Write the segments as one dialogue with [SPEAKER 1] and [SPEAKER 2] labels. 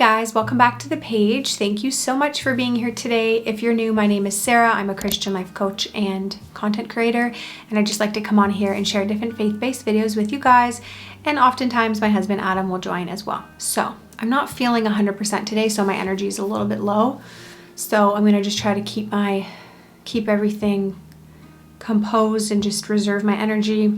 [SPEAKER 1] guys, welcome back to the page. Thank you so much for being here today. If you're new, my name is Sarah. I'm a Christian life coach and content creator, and I just like to come on here and share different faith-based videos with you guys, and oftentimes my husband Adam will join as well. So I'm not feeling 100% today, so my energy is a little bit low. So I'm gonna just try to keep everything composed and just reserve my energy.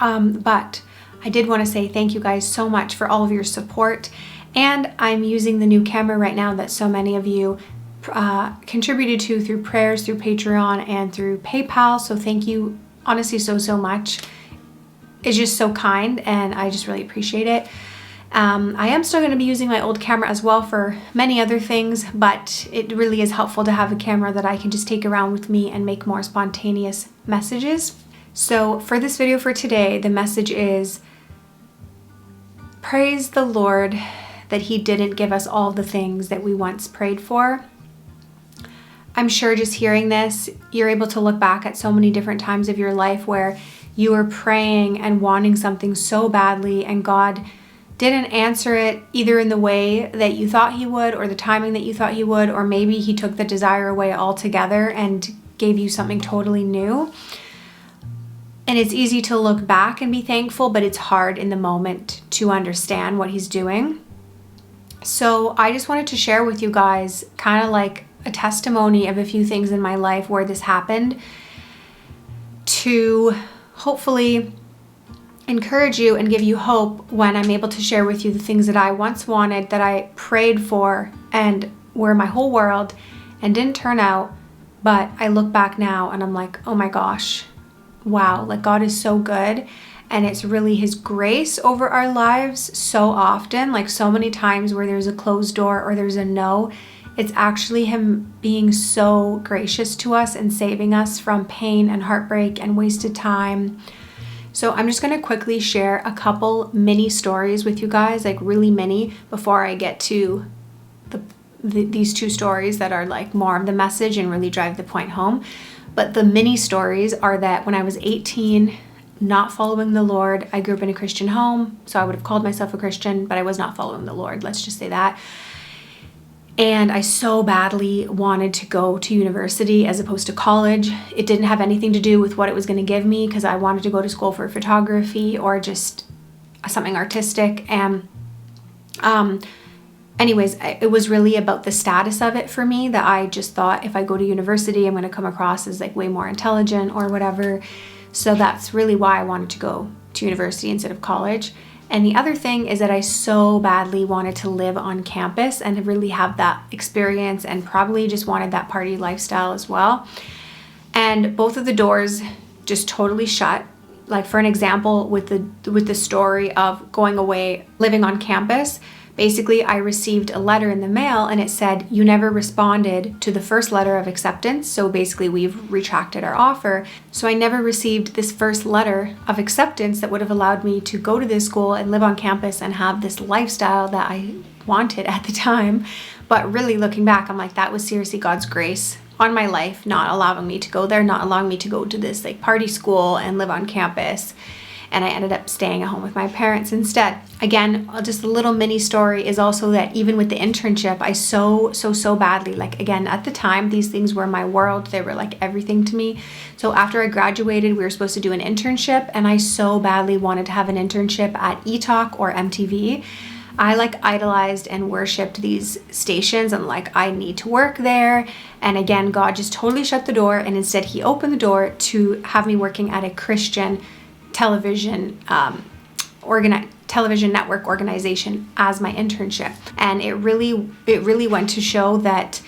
[SPEAKER 1] But I did want to say thank you guys so much for all of your support. And I'm using the new camera right now that so many of you contributed to through prayers, through Patreon, and through PayPal. So thank you honestly so much. It's just so kind, and I just really appreciate it. I am still going to be using my old camera as well for many other things, but it really is helpful to have a camera that I can just take around with me and make more spontaneous messages. So for this video for today, the message is, praise the Lord that He didn't give us all the things that we once prayed for. I'm sure just hearing this, you're able to look back at so many different times of your life where you were praying and wanting something so badly, and God didn't answer it either in the way that you thought He would, or the timing that you thought He would, or maybe He took the desire away altogether and gave you something totally new. And it's easy to look back and be thankful, but it's hard in the moment to understand what He's doing. So I just wanted to share with you guys kind of like a testimony of a few things in my life where this happened, to hopefully encourage you and give you hope when I'm able to share with you the things that I once wanted, that I prayed for and were my whole world and didn't turn out. But I look back now and I'm like, oh my gosh, wow, like God is so good. And it's really His grace over our lives so often, like so many times where there's a closed door or there's a no, it's actually Him being so gracious to us and saving us from pain and heartbreak and wasted time. So I'm just going to quickly share a couple mini stories with you guys, like really mini, before I get to these two stories that are like more of the message and really drive the point home. But the mini stories are that when I was 18, not following the Lord, I grew up in a Christian home, so I would have called myself a Christian, but I was not following the Lord, let's just say that. And I so badly wanted to go to university as opposed to college. It didn't have anything to do with what it was going to give me, because I wanted to go to school for photography or just something artistic. And anyways, it was really about the status of it for me, that I just thought if I go to university, I'm going to come across as like way more intelligent or whatever. So that's really why I wanted to go to university instead of college. And the other thing is that I so badly wanted to live on campus and really have that experience, and probably just wanted that party lifestyle as well. And both of the doors just totally shut. Like, for an example, with the story of going away, living on campus, basically I received a letter in the mail and it said, you never responded to the first letter of acceptance. So basically we've retracted our offer. So I never received this first letter of acceptance that would have allowed me to go to this school and live on campus and have this lifestyle that I wanted at the time. But really looking back, I'm like, that was seriously God's grace on my life, not allowing me to go there, not allowing me to go to this like party school and live on campus. And I ended up staying at home with my parents instead. Again, just a little mini story is also that even with the internship, I so badly, like again, at the time, these things were my world. They were like everything to me. So after I graduated, we were supposed to do an internship, and I so badly wanted to have an internship at eTalk or MTV. I like idolized and worshipped these stations, and like, I need to work there. And again, God just totally shut the door, and instead He opened the door to have me working at a Christian television television network organization as my internship. And it really went to show that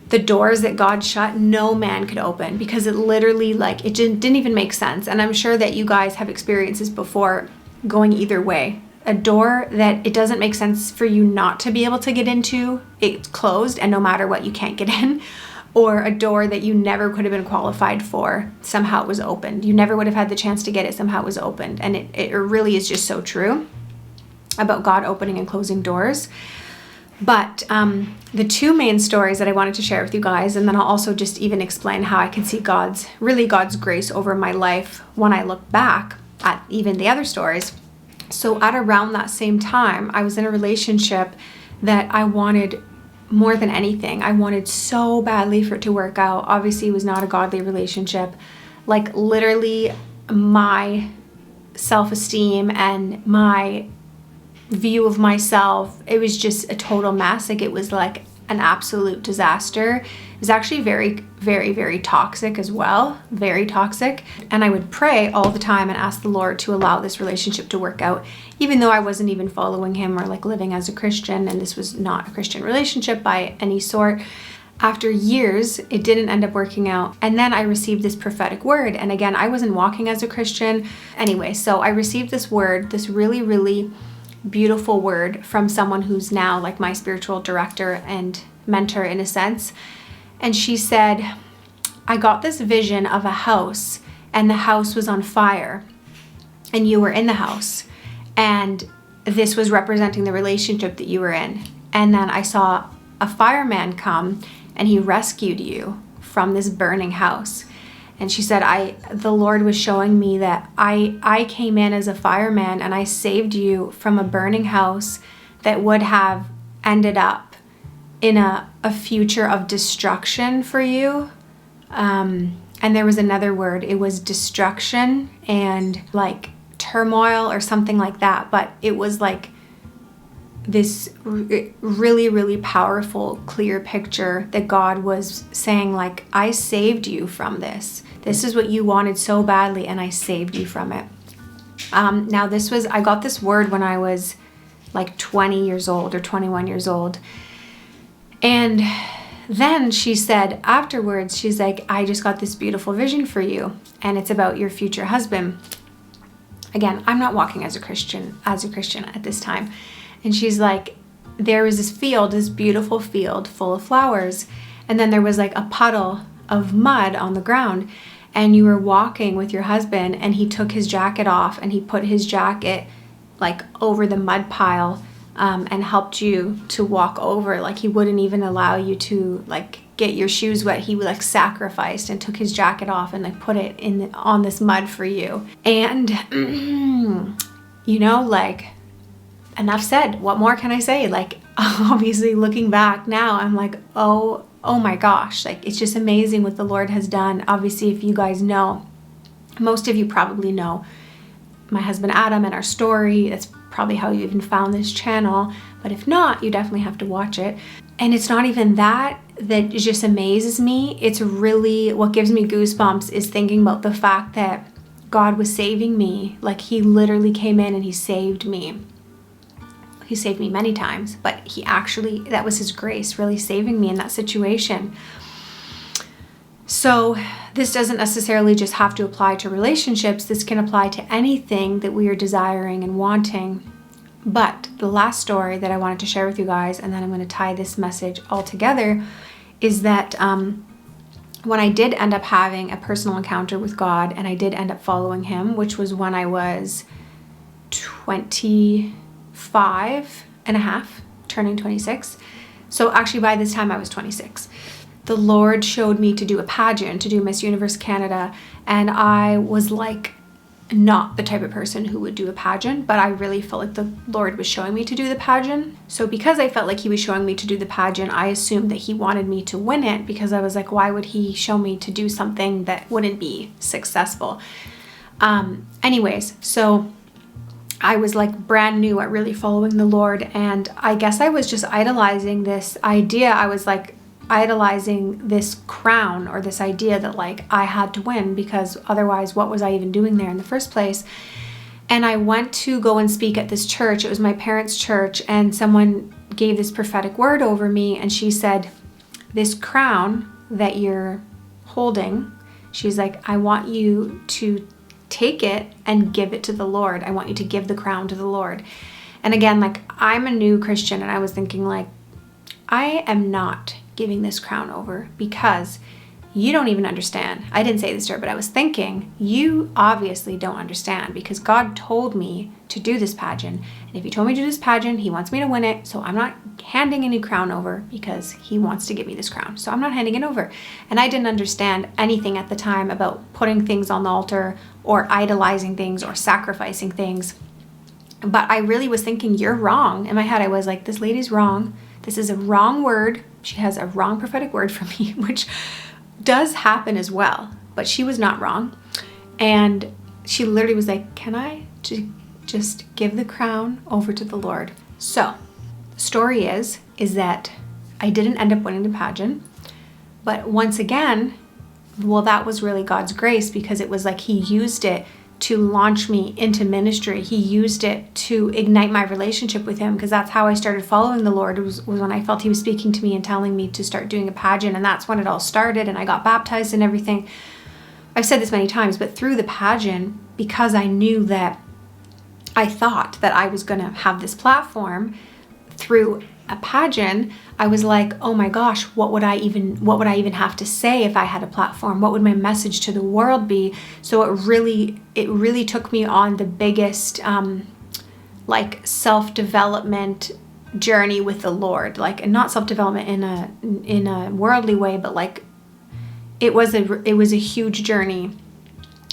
[SPEAKER 1] the doors that God shut, no man could open, because it literally, like, it didn't even make sense. And I'm sure that you guys have experiences before going either way. A door that it doesn't make sense for you not to be able to get into, it's closed, and no matter what, you can't get in. Or a door that you never could have been qualified for, somehow it was opened. You never would have had the chance to get it, somehow it was opened. And it really is just so true about God opening and closing doors. But the two main stories that I wanted to share with you guys, and then I'll also just even explain how I can see God's grace over my life when I look back at even the other stories. So at around that same time, I was in a relationship that I wanted more than anything. I wanted so badly for it to work out. Obviously, it was not a godly relationship. Like literally my self-esteem and my view of myself, it was just a total mess. Like it was like an absolute disaster. It was actually very, very, very toxic as well. Very toxic. And I would pray all the time and ask the Lord to allow this relationship to work out, even though I wasn't even following him or like living as a Christian, and this was not a Christian relationship by any sort. After years, it didn't end up working out. And then I received this prophetic word. And again, I wasn't walking as a Christian. Anyway, so I received this word, this really, really beautiful word from someone who's now like my spiritual director and mentor in a sense. And she said, I got this vision of a house, and the house was on fire, and you were in the house, and this was representing the relationship that you were in. And then I saw a fireman come, and he rescued you from this burning house. And she said, the Lord was showing me that I came in as a fireman, and I saved you from a burning house that would have ended up in a future of destruction for you. And there was another word. It was destruction and like turmoil or something like that. But it was like this really, really powerful, clear picture that God was saying, like, I saved you from this. This is what you wanted so badly, and I saved you from it. Now I got this word when I was like 20 years old or 21 years old. And then she said afterwards, she's like, I just got this beautiful vision for you, and it's about your future husband. Again, I'm not walking as a Christian at this time. And she's like, there was this field, this beautiful field full of flowers. And then there was like a puddle of mud on the ground. And you were walking with your husband, and he took his jacket off, and he put his jacket like over the mud pile and helped you to walk over. Like he wouldn't even allow you to like get your shoes wet. He like sacrificed and took his jacket off and like put it on this mud for you. And you know, like, enough said. What more can I say? Like, obviously looking back now, I'm like, oh my gosh, like it's just amazing what the Lord has done. Obviously, if you guys know, most of you probably know my husband Adam and our story. That's probably how you even found this channel. But if not, you definitely have to watch it. And it's not even that just amazes me. It's really what gives me goosebumps is thinking about the fact that God was saving me. Like he literally came in and he saved me. He saved me many times, but that was his grace really saving me in that situation. So this doesn't necessarily just have to apply to relationships. This can apply to anything that we are desiring and wanting. But the last story that I wanted to share with you guys, and then I'm going to tie this message all together, is that when I did end up having a personal encounter with God, and I did end up following him, which was when I was 25 and a half, turning 26. So actually by this time I was 26. The Lord showed me to do a pageant, to do Miss Universe Canada. And I was like not the type of person who would do a pageant, but I really felt like the Lord was showing me to do the pageant. So because I felt like he was showing me to do the pageant, I assumed that he wanted me to win it, because I was like, why would he show me to do something that wouldn't be successful? Anyways, so I was like brand new at really following the Lord, and I guess I was just idolizing this idea. I was like idolizing this crown, or this idea that like I had to win, because otherwise what was I even doing there in the first place? And I went to go and speak at this church. It was my parents' church, and someone gave this prophetic word over me, and she said, this crown that you're holding, she's like, I want you to take it and give it to the Lord. I want you to give the crown to the Lord. And again, like I'm a new Christian, and I was thinking like, I am not giving this crown over, because you don't even understand. I didn't say this to her, but I was thinking, you obviously don't understand, because God told me to do this pageant. And if he told me to do this pageant, he wants me to win it. So I'm not handing any crown over, because he wants to give me this crown. So I'm not handing it over. And I didn't understand anything at the time about putting things on the altar, or idolizing things, or sacrificing things. But I really was thinking, you're wrong. In my head, I was like, this lady's wrong. This is a wrong word. She has a wrong prophetic word for me, which does happen as well. But she was not wrong. And she literally was like, can I just give the crown over to the Lord? So the story is that I didn't end up winning the pageant. But once again, well, that was really God's grace, because it was like he used it to launch me into ministry. He used it to ignite my relationship with him, because that's how I started following the Lord, was when I felt he was speaking to me and telling me to start doing a pageant. And that's when it all started, and I got baptized and everything. I've said this many times, but through the pageant, because I knew that I thought that I was going to have this platform through a pageant, I was like, oh my gosh, what would I even have to say if I had a platform? What would my message to the world be? So it really took me on the biggest like self-development journey with the Lord, like, and not self-development in a worldly way, but like it was a huge journey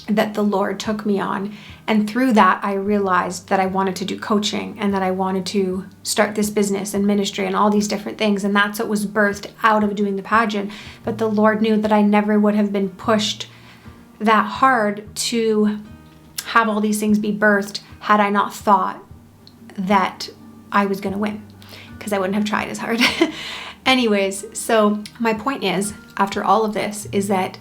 [SPEAKER 1] that the Lord took me on. And through that, I realized that I wanted to do coaching, and that I wanted to start this business and ministry and all these different things. And that's what was birthed out of doing the pageant. But the Lord knew that I never would have been pushed that hard to have all these things be birthed had I not thought that I was going to win, because I wouldn't have tried as hard. Anyways, so my point is, after all of this, is that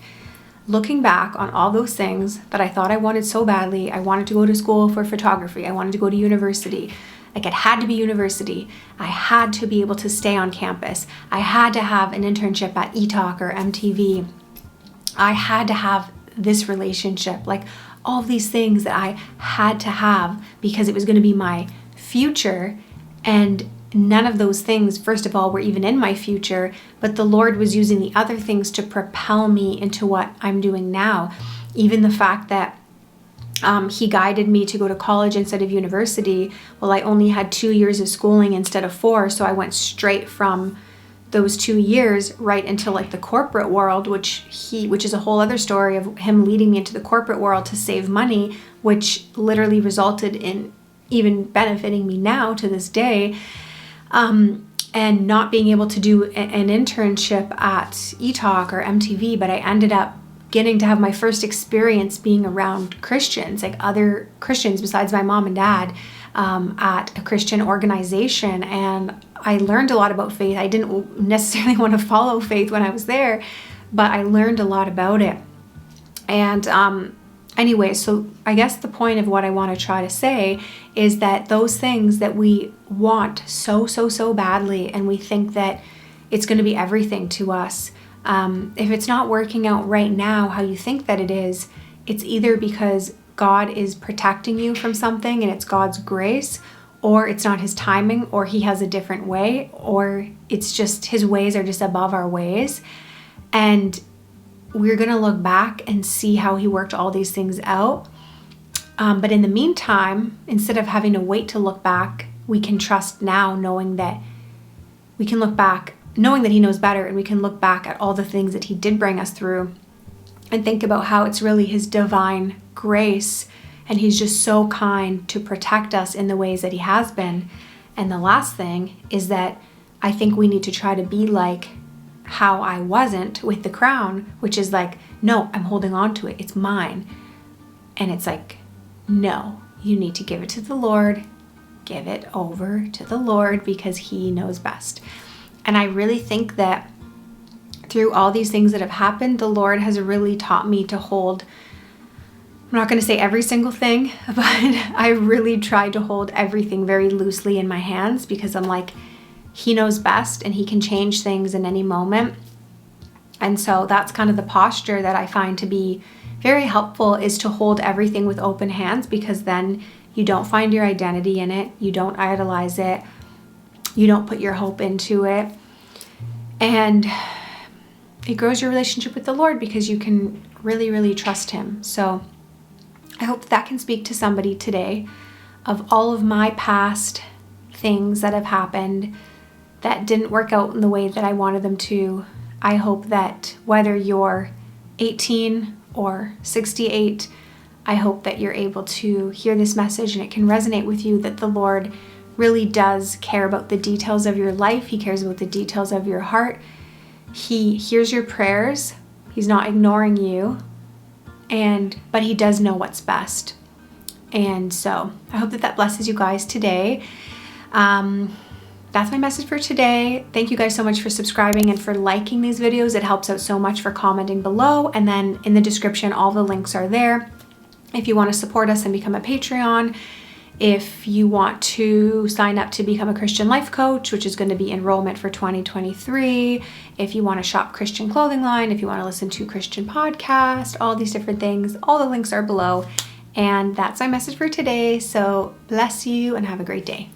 [SPEAKER 1] looking back on all those things that I thought I wanted so badly, I wanted to go to school for photography, I wanted to go to university, like it had to be university, I had to be able to stay on campus, I had to have an internship at eTalk or MTV, I had to have this relationship, like all of these things that I had to have because it was going to be my future. And none of those things, first of all, were even in my future, but the Lord was using the other things to propel me into what I'm doing now. Even the fact that he guided me to go to college instead of university. Well, I only had 2 years of schooling instead of 4, so I went straight from those 2 years right into like the corporate world, which is a whole other story of him leading me into the corporate world to save money, which literally resulted in even benefiting me now to this day. And not being able to do an internship at eTalk or MTV, but I ended up getting to have my first experience being around Christians, like other Christians besides my mom and dad, at a Christian organization. And I learned a lot about faith. I didn't necessarily want to follow faith when I was there, but I learned a lot about it. And anyway, so I guess the point of what I want to try to say is that those things that we want so badly, and we think that it's going to be everything to us, if it's not working out right now how you think that it is, it's either because God is protecting you from something and it's God's grace, or it's not his timing, or he has a different way, or it's just his ways are just above our ways. And we're going to look back and see how he worked all these things out. But in the meantime, instead of having to wait to look back, we can trust now, knowing that we can look back, knowing that he knows better, and we can look back at all the things that he did bring us through and think about how it's really his divine grace, and he's just so kind to protect us in the ways that he has been. And the last thing is that I think we need to try to be like how I wasn't with the crown, which is like, no, I'm holding on to it. It's mine. And it's like, no, you need to give it to the Lord. Give it over to the Lord, because he knows best. And I really think that through all these things that have happened, the Lord has really taught me to hold, I'm not going to say every single thing, but I really tried to hold everything very loosely in my hands, because I'm like, he knows best and he can change things in any moment. And so that's kind of the posture that I find to be very helpful, is to hold everything with open hands, because then you don't find your identity in it. You don't idolize it. You don't put your hope into it. And it grows your relationship with the Lord, because you can really trust him. So I hope that can speak to somebody today of all of my past things that have happened that didn't work out in the way that I wanted them to. I hope that whether you're 18 or 68, I hope that you're able to hear this message and it can resonate with you, that the Lord really does care about the details of your life. He cares about the details of your heart. He hears your prayers. He's not ignoring you, but He does know what's best. And so I hope that that blesses you guys today. That's my message for today. Thank you guys so much for subscribing and for liking these videos. It helps out so much, for commenting below. And then in the description, all the links are there. If you want to support us and become a Patreon, if you want to sign up to become a Christian life coach, which is going to be enrollment for 2023, if you want to shop Christian clothing line, if you want to listen to Christian podcast, all these different things, all the links are below. And that's my message for today. So bless you and have a great day.